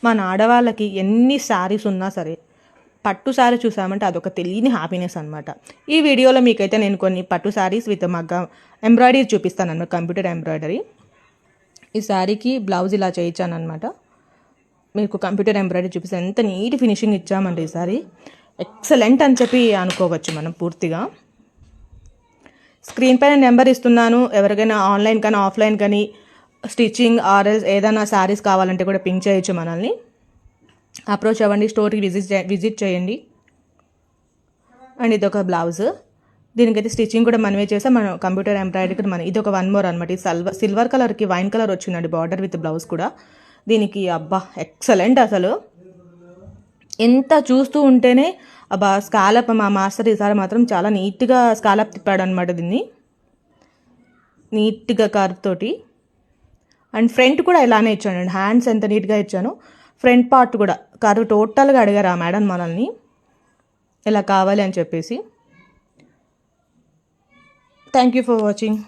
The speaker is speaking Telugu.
మన ఆడవాళ్ళకి ఎన్ని శారీస్ ఉన్నా సరే పట్టు శారీ చూసామంటే అదొక తెలియని హ్యాపీనెస్ అనమాట. ఈ వీడియోలో మీకైతే నేను కొన్ని పట్టు శారీస్ విత్ మగ్గం ఎంబ్రాయిడరీ చూపిస్తాను అన్నమాట, కంప్యూటర్ ఎంబ్రాయిడరీ. ఈ శారీకి బ్లౌజ్ ఇలా చేయించాను అనమాట. మీకు కంప్యూటర్ ఎంబ్రాయిడరీ చూపిస్తాను. ఎంత నీట్ ఫినిషింగ్ ఇచ్చామండి ఈ సారీ, ఎక్సలెంట్ అని చెప్పి అనుకోవచ్చు మనం పూర్తిగా. స్క్రీన్ పైన నెంబర్ ఇస్తున్నాను, ఎవరికైనా ఆన్లైన్ కానీ ఆఫ్లైన్ కానీ స్టిచ్చింగ్ ఆర్ఎల్స్ ఏదైనా శారీస్ కావాలంటే కూడా పింక్ చేయొచ్చు, మనల్ని అప్రోచ్ అవ్వండి, స్టోర్కి విజిట్ చేయండి. అండ్ ఇది ఒక బ్లౌజ్, దీనికైతే స్టిచ్చింగ్ కూడా మనమే చేసాం, మనం కంప్యూటర్ ఎంబ్రాయిడరీ కూడా ఇది ఒక 1 మోర్ అనమాట. ఇది సిల్వర్ కలర్కి వైన్ కలర్ వచ్చిందండి బార్డర్ విత్ బ్లౌజ్ కూడా. దీనికి అబ్బా ఎక్సలెంట్, అసలు ఎంత చూస్తూ ఉంటేనే అబ్బా. స్కాలప్ మా మాస్టర్ ఈసారి మాత్రం చాలా నీట్గా స్కాలప్ తిప్పాడు అనమాట, దీన్ని నీట్గా కర్వ్ తోటి. అండ్ ఫ్రంట్ కూడా ఇలానే ఇచ్చాను అండి, హ్యాండ్స్ ఎంత నీట్గా ఇచ్చాను, ఫ్రంట్ పార్ట్ కూడా కర్వ్ టోటల్గా అడిగారు ఆ మేడం మనల్ని ఇలా కావాలి అని చెప్పేసి. Thank you for watching.